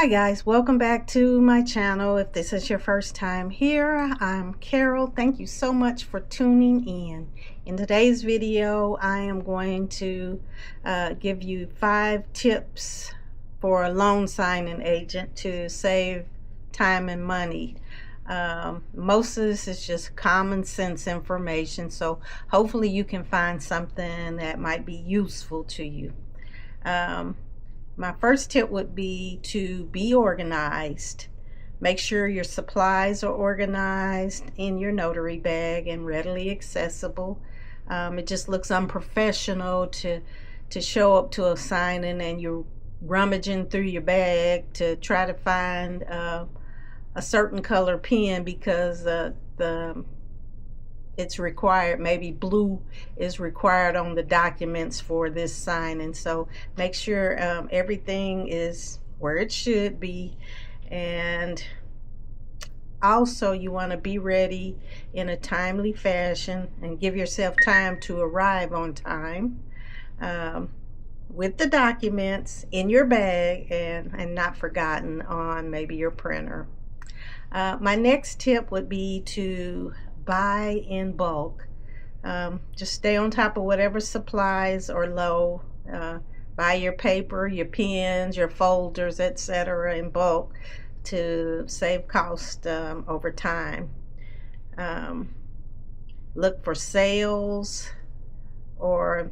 Hi guys, welcome back to my channel. If this is your first time here, I'm Carol. Thank you so much for tuning in. In today's video, I am going to give you 5 tips for a loan signing agent to save time and money. Most of this is just common sense information, so hopefully you can find something that might be useful to you. My first tip would be to be organized. Make sure your supplies are organized in your notary bag and readily accessible. It just looks unprofessional to show up to a signing and you're rummaging through your bag to try to find a certain color pen because it's required, maybe blue is required on the documents for this signing. So make sure everything is where it should be, and also you want to be ready in a timely fashion and give yourself time to arrive on time with the documents in your bag and not forgotten on maybe your printer. My next tip would be to buy in bulk. Just stay on top of whatever supplies are low. Buy your paper, your pens, your folders, etc. in bulk to save cost over time. Look for sales, or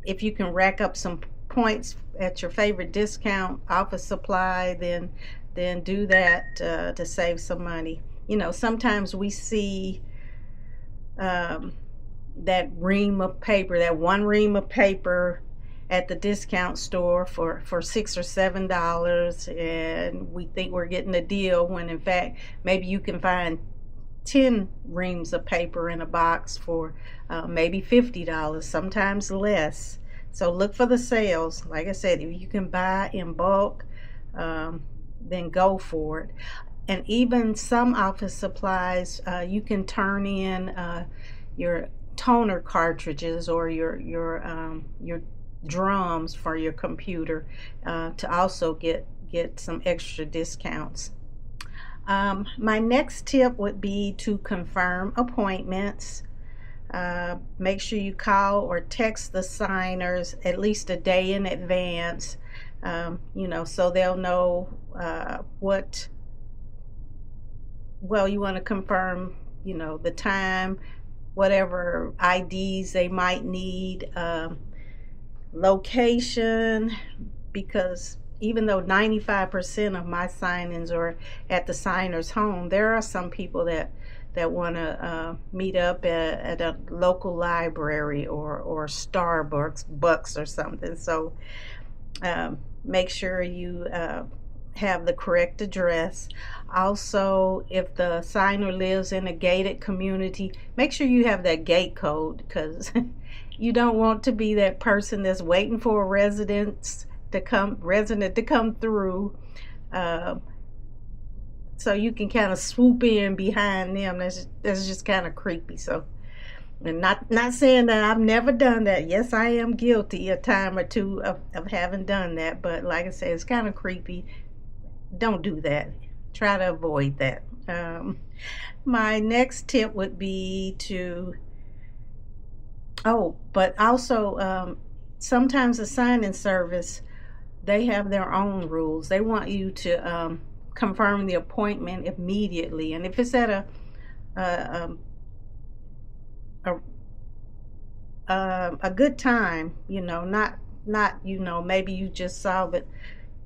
if you can rack up some points at your favorite discount off a supply, then do that to save some money. You know, sometimes we see that ream of paper, that one ream of paper at the discount store for $6 or $7, and we think we're getting a deal when in fact maybe you can find 10 reams of paper in a box for maybe $50, sometimes less. So look for the sales. Like I said, if you can buy in bulk, then go for it. And even some office supplies, you can turn in your toner cartridges or your drums for your computer to also get some extra discounts. My next tip would be to confirm appointments. Make sure you call or text the signers at least a day in advance, you know, so they'll know what. Well, you want to confirm, you know, the time, whatever IDs they might need, location, because even though 95% of my signings are at the signer's home, there are some people that want to meet up at a local library or Starbucks or something. So make sure you have the correct address. Also, if the signer lives in a gated community, make sure you have that gate code, because you don't want to be that person that's waiting for a resident to come through, so you can kind of swoop in behind them. That's just kind of creepy. So, and not saying that I've never done that. Yes, I am guilty a time or two of having done that, but like I said, it's kind of creepy. Don't do that. Try to avoid that. My next tip would be to, but also sometimes a signing service, they have their own rules. They want you to confirm the appointment immediately, and if it's at a good time, you know, not you know, maybe you just saw that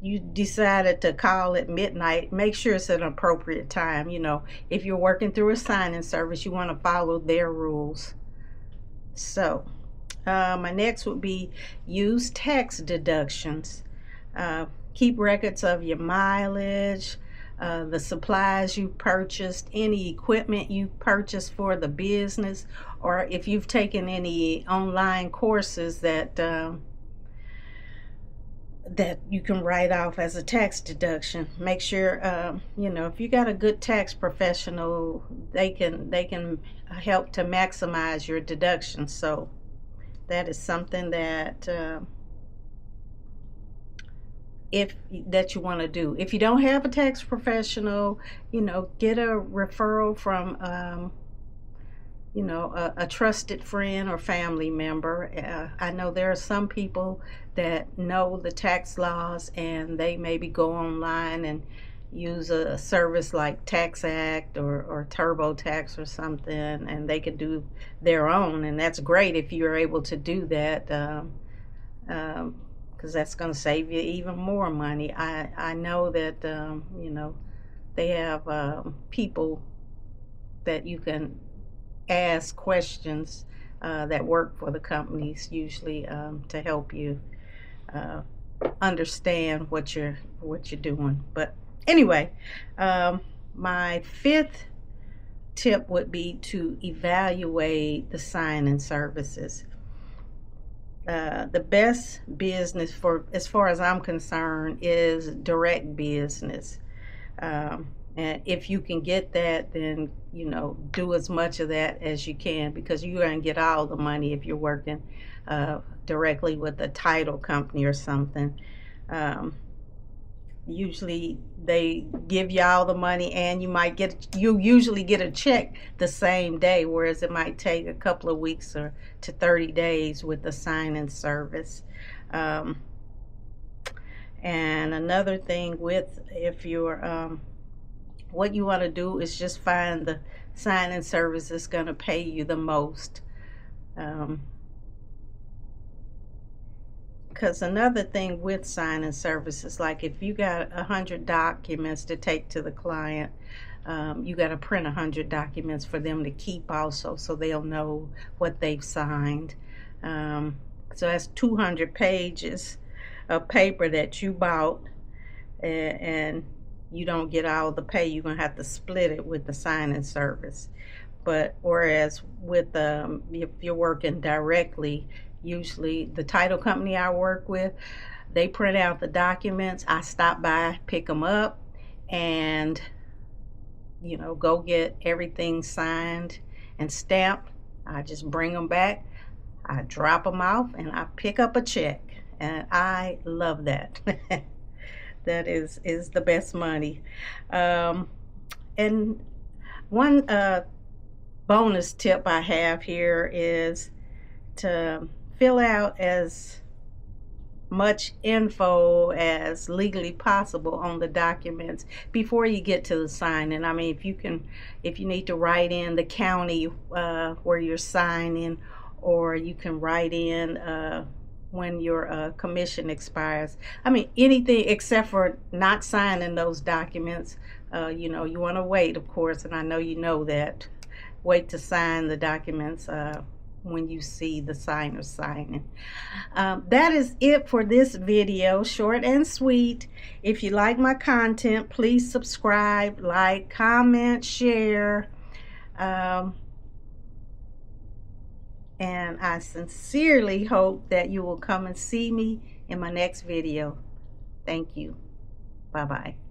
you decided to call at midnight, make sure it's an appropriate time. You know, if you're working through a signing service, you want to follow their rules. So my next would be use tax deductions. Keep records of your mileage, the supplies you purchased, any equipment you purchased for the business, or if you've taken any online courses that you can write off as a tax deduction. Make sure you know, if you got a good tax professional, they can help to maximize your deductions. So that is something that that you want to do. If you don't have a tax professional, get a referral from a trusted friend or family member. I know there are some people that know the tax laws, and they maybe go online and use a service like TaxAct or TurboTax or something, and they can do their own, and that's great if you're able to do that, because that's going to save you even more money. I know that they have people that you can ask questions that work for the companies usually, to help you understand what you're doing. But anyway, my fifth tip would be to evaluate the sign-in services. The best business, as far as I'm concerned, is direct business. And if you can get that, then do as much of that as you can, because you're going to get all the money if you're working directly with a title company or something. Usually they give you all the money, and you usually get a check the same day, whereas it might take a couple of weeks or to 30 days with the sign-in service. And another thing if you're what you want to do is just find the sign-in service that's going to pay you the most. Because another thing with sign-in services, like if you got 100 documents to take to the client, you got to print 100 documents for them to keep also, so they'll know what they've signed. So that's 200 pages of paper that you bought, and you don't get all the pay. You're going to have to split it with the sign-in service. But whereas with if you're working directly, usually the title company I work with, they print out the documents. I stop by, pick them up, and go get everything signed and stamped. I just bring them back, I drop them off, and I pick up a check. And I love that. That is the best money. And one bonus tip I have here is to fill out as much info as legally possible on the documents before you get to the signing. I mean, if you need to write in the county where you're signing, or you can write in when your commission expires. I mean, anything except for not signing those documents. You want to wait, of course, and I know you know that. Wait to sign the documents when you see the signer signing. That is it for this video, short and sweet. If you like my content, please subscribe, like, comment, share. And I sincerely hope that you will come and see me in my next video. Thank you. Bye-bye.